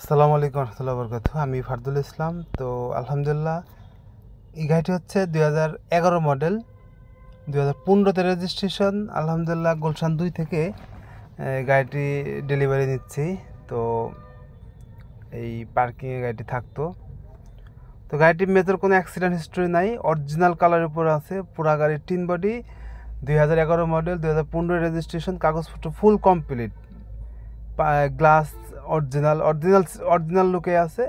আসসালামু আলাইকুম রহমতুল্লাহ বরকাতুহু। আমি ফারদুল ইসলাম। তো আলহামদুলিল্লাহ এই গাড়িটি হচ্ছে 2011 মডেল, 2015তে রেজিস্ট্রেশন। আলহামদুলিল্লাহ গুলশান 2 থেকে গাড়িটি ডেলিভারি নিচ্ছি। তো এই পার্কিংয়ে গাড়িটি থাকতো। তো গাড়িটির মেজর কোনো অ্যাক্সিডেন্ট হিস্ট্রি নাই, অরিজিনাল কালারের উপর আছে, পুরা গাড়ির টিন বডি, 2011 মডেল, 2015 রেজিস্ট্রেশন, কাগজপত্র ফুল কমপ্লিট, গ্লাস অরিজিনাল লুকে আছে,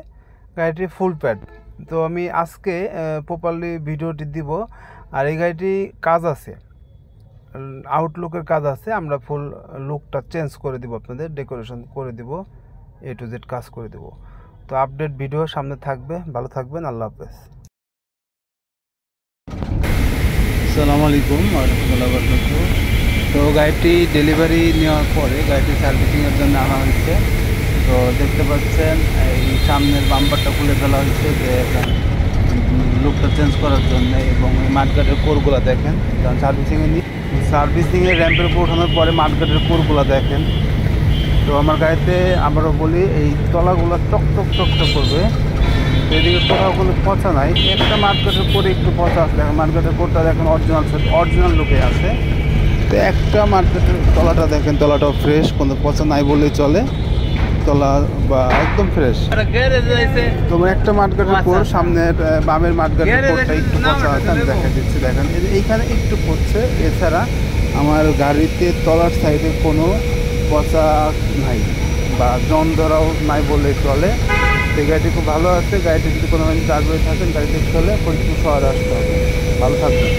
গাড়িটি ফুল প্যাড। তো আমি আজকে প্রপারলি ভিডিওটি দিব। আর এই গাড়িটি কাজ আছে, আউটলুকের কাজ আছে, আমরা ফুল লুকটা চেঞ্জ করে দিব, আপনাদের ডেকোরেশন করে দিব, A to Z কাজ করে দেব। তো আপডেট ভিডিও সামনে থাকবে, ভালো থাকবেন, আল্লাহ হাফেজ। আসসালামু আলাইকুম রহমতুল্লাহ বরকাতুহু। তো গাড়িটি ডেলিভারি নেওয়ার পরে গাড়িটি সার্ভিসিংয়ের জন্য আনা হয়েছে। তো দেখতে পাচ্ছেন এই সামনের বাম্পারটা খুলে ফেলা হয়েছে যে লুকটা চেঞ্জ করার জন্য, এবং এই মাঠগাটের কোরগুলো দেখেন, কারণ সার্ভিসিংয়ের র্যাম্পের উপর ওঠানোর পরে মাঠগাটের কোরগুলো দেখেন। তো আমার গাড়িতে আবারও বলি, এই তলাগুলো চকচক করবে। তো এদিকে কোথাও কোনো পচা নাই, একটা মাঠগাটের কোরে একটু পচা আছে, দেখেন মাঠগাটের কোরটা দেখেন অরিজিনাল লুকে আছে। তো একটা মাঠগাটের তলাটা দেখেন, তলাটাও ফ্রেশ, কোনো পচা নাই বললেই চলে, তলা বা একদম ফ্রেশ। তোমার একটা মাঠগাটের কোর, সামনের বামের মাঠগাটের কোরটা একটু পচা আছে, আমি দেখা দিচ্ছি, দেখেন এইখানে একটু পড়ছে। এছাড়া আমার গাড়িতে তলার সাইডে কোনো পচা নাই বা জন ধরাও নাই বললেই চলে। এই গাড়িটি খুব ভালো আছে। গাড়িটি যদি কোনো আগ্রহী থাকেন, গাড়িতে চলে ফরিদপুর শহরে আসতে হবে। ভালো থাকবেন।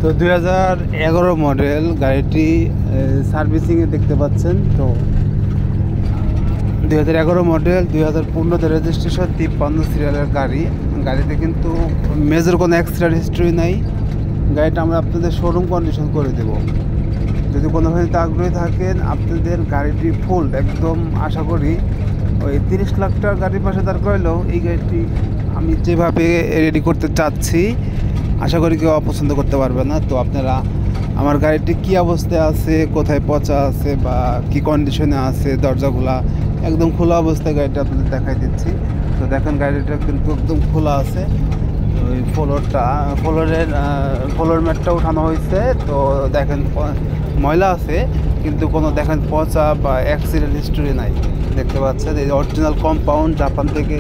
তো 2011 মডেল গাড়িটি সার্ভিসিংয়ে দেখতে পাচ্ছেন। তো 2011 মডেল, 2015তে রেজিস্ট্রেশন, 53 সিরিয়ালের গাড়িতে কিন্তু মেজর কোনো অ্যাক্সিডেন্ট হিস্ট্রি নাই। গাড়িটা আমরা আপনাদের শোরুম কন্ডিশন করে দেব। যদি কোনোভাবে আগ্রহী থাকেন, আপনাদের গাড়িটি ফুল একদম, আশা করি ওই 30 লাখ টাকার গাড়ির পাশে দাঁড় করাইলেও এই গাড়িটি আমি যেভাবে রেডি করতে চাচ্ছি, আশা করি কেউ অপছন্দ করতে পারবে না। তো আপনারা আমার গাড়িটি কী অবস্থায় আছে, কোথায় পচা আছে বা কী কন্ডিশনে আছে, দরজাগুলা একদম খোলা অবস্থায় গাড়িটা আপনাদের দেখাই দিচ্ছি। তো দেখেন গাড়িটা কিন্তু একদম খোলা আছে। ওই ফ্লোর ম্যাটটা উঠানো হয়েছে। তো দেখেন ময়লা আছে, কিন্তু কোনো দেখেন পচা বা অ্যাক্সিডেন্ট হিস্টোরি নাই। দেখতে পাচ্ছেন এই অরিজিনাল কম্পাউন্ড, জাপান থেকে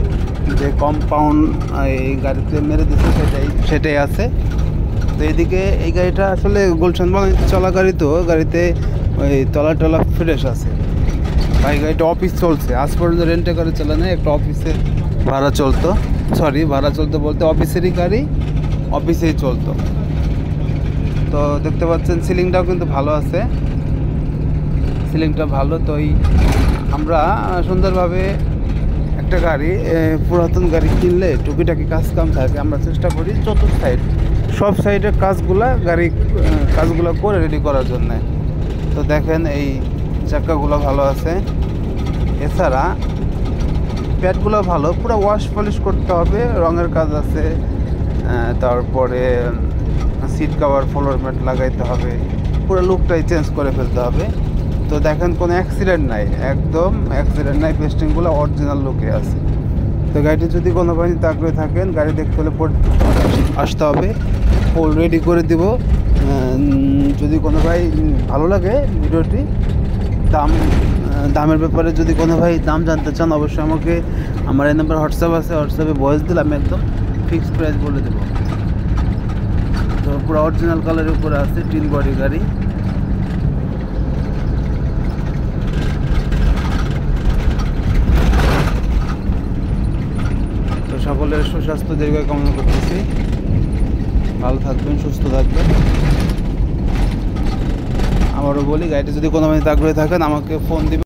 যে কম্পাউন্ড এই গাড়িতে মেরে দিচ্ছে সেটাই আছে। তো এদিকে এই গাড়িটা আসলে গুলশান বানাইতে চলা গাড়ি, তো গাড়িতে ওই তলা ফ্রেশ আছে। ভাই গাড়িটা অফিস চলছে, আজ পর্যন্ত রেন্টে গাড়ি চলে না, একটা অফিসে ভাড়া চলতো বলতে অফিসেরই গাড়ি, অফিসেই চলতো। তো দেখতে পাচ্ছেন সিলিংটাও কিন্তু ভালো আছে, সিলিংটা ভালো। তো আমরা সুন্দরভাবে একটা গাড়ি, পুরাতন গাড়ি কিনলে টুকিটাকি কাজ কাম থাকে, আমরা চেষ্টা করি সব সাইডের কাজগুলো করে রেডি করার জন্যে। তো দেখেন এই চাকাগুলো ভালো আছে, এছাড়া প্যাডগুলো ভালো, পুরো ওয়াশ পলিশ করতে হবে, রঙের কাজ আছে, তারপরে সিট কভার ফ্লোর ম্যাট লাগাইতে হবে, পুরো লুকটাই চেঞ্জ করে ফেলতে হবে। তো দেখেন কোনো অ্যাক্সিডেন্ট নাই, একদম অ্যাক্সিডেন্ট নাই, পেস্টিংগুলো অরিজিনাল লুকে আছে। তো গাড়িটি যদি কোনো ভাই আগ্রহী থাকেন, গাড়ি দেখতে হলে আসতে হবে, ফুল রেডি করে দিব। যদি কোনো ভাই ভালো লাগে ভিডিওটি, দামের ব্যাপারে যদি কোনো ভাই দাম জানতে চান, অবশ্যই আমাকে, আমার এই নাম্বার হোয়াটসঅ্যাপ আছে, হোয়াটসঅ্যাপে ভয়েস দিলে আমি একদম ফিক্সড প্রাইস বলে দেবো। তো পুরো অরিজিনাল কালারের উপরে আছে, টিন বডি গাড়ি। তো সকলের সুস্বাস্থ্য দীর্ঘায়ু কামনা করতেছি। ভালো থাকবেন, সুস্থ থাকবেন। আবারও বলি, গাড়িটি যদি কোনো ভাই আগ্রহী থাকেন, আমাকে ফোন দিবেন।